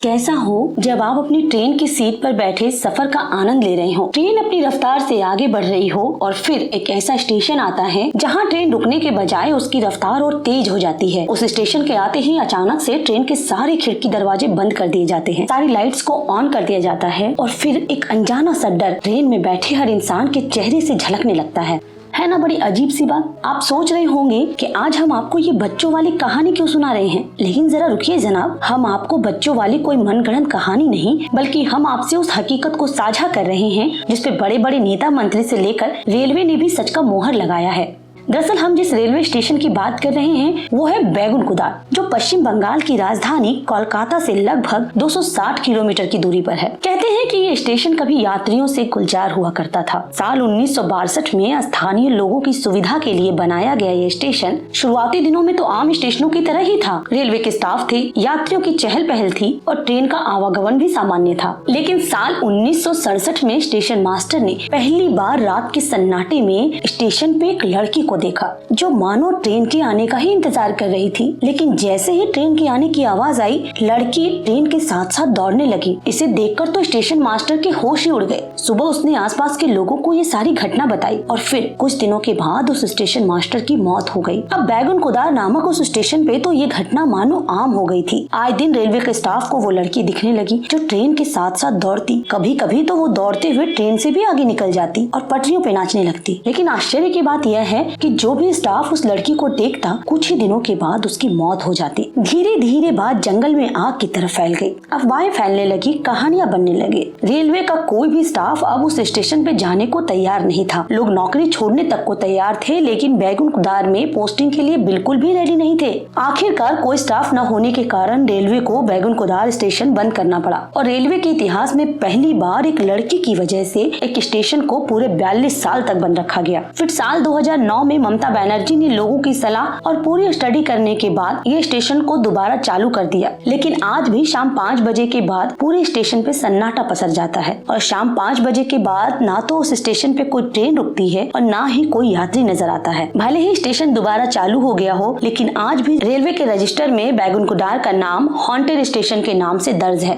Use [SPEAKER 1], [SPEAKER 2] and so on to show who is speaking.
[SPEAKER 1] कैसा हो जब आप अपनी ट्रेन की सीट पर बैठे सफर का आनंद ले रहे हो, ट्रेन अपनी रफ्तार से आगे बढ़ रही हो और फिर एक ऐसा स्टेशन आता है जहां ट्रेन रुकने के बजाय उसकी रफ्तार और तेज हो जाती है। उस स्टेशन के आते ही अचानक से ट्रेन के सारे खिड़की दरवाजे बंद कर दिए जाते हैं, सारी लाइट्स को ऑन कर दिया जाता है और फिर एक अनजाना सा डर ट्रेन में बैठे हर इंसान के चेहरे से झलकने लगता है ना। बड़ी अजीब सी बात। आप सोच रहे होंगे कि आज हम आपको ये बच्चों वाली कहानी क्यों सुना रहे हैं, लेकिन जरा रुकिए जनाब, हम आपको बच्चों वाली कोई मनगढ़ंत कहानी नहीं बल्कि हम आपसे उस हकीकत को साझा कर रहे हैं जिसपे बड़े बड़े नेता मंत्री से लेकर रेलवे ने भी सच का मोहर लगाया है। दरअसल हम जिस रेलवे स्टेशन की बात कर रहे हैं वो है बैगुनकुदार, जो पश्चिम बंगाल की राजधानी कोलकाता से लगभग 260 किलोमीटर की दूरी पर है। कहते हैं कि ये स्टेशन कभी यात्रियों से गुलजार हुआ करता था। साल 1962 में स्थानीय लोगों की सुविधा के लिए बनाया गया ये स्टेशन शुरुआती दिनों में तो आम स्टेशनों की तरह ही था। रेलवे के स्टाफ थे, यात्रियों की चहल पहल थी और ट्रेन का आवागमन भी सामान्य था। लेकिन साल 1967 में स्टेशन मास्टर ने पहली बार रात के सन्नाटे में स्टेशन पे एक लड़की को देखा जो मानो ट्रेन के आने का ही इंतजार कर रही थी। लेकिन जैसे ही ट्रेन के आने की आवाज आई, लड़की ट्रेन के साथ साथ दौड़ने लगी। इसे देखकर तो स्टेशन मास्टर के होश ही उड़ गए। सुबह उसने आसपास के लोगों को ये सारी घटना बताई और फिर कुछ दिनों के बाद उस स्टेशन मास्टर की मौत हो गई। अब बैगुनकुदार नामक उस स्टेशन पे तो ये घटना मानो आम हो गई थी। आए दिन रेलवे के स्टाफ को वो लड़की दिखने लगी जो ट्रेन के साथ साथ दौड़ती। कभी कभी तो वो दौड़ते हुए ट्रेन से भी आगे निकल जाती और पटरियों पे नाचने लगती। लेकिन आश्चर्य की बात यह है कि जो भी स्टाफ उस लड़की को देखता, कुछ ही दिनों के बाद उसकी मौत हो जाती। धीरे धीरे बात जंगल में आग की तरफ फैल गई। अफवाहें फैलने लगी, कहानियां बनने लगे। रेलवे का कोई भी स्टाफ अब उस स्टेशन पे जाने को तैयार नहीं था। लोग नौकरी छोड़ने तक को तैयार थे, लेकिन बैगुनकुदार में पोस्टिंग के लिए बिल्कुल भी रेडी नहीं थे। आखिरकार कोई स्टाफ न होने के कारण रेलवे को बैगुनकुदार स्टेशन बंद करना पड़ा और रेलवे के इतिहास में पहली बार एक लड़की की वजह से एक स्टेशन को पूरे 42 साल तक बंद रखा गया। फिर साल 2009 में ममता बनर्जी ने लोगों की सलाह और पूरी स्टडी करने के बाद ये स्टेशन को दोबारा चालू कर दिया। लेकिन आज भी शाम 5 बजे के बाद पूरे स्टेशन पे सन्नाटा पसर जाता है और शाम 5 बजे के बाद ना तो उस स्टेशन पे कोई ट्रेन रुकती है और ना ही कोई यात्री नजर आता है। भले ही स्टेशन दोबारा चालू हो गया हो, लेकिन आज भी रेलवे के रजिस्टर में बैगुनकुदार का नाम हॉन्टेड स्टेशन के नाम से दर्ज है।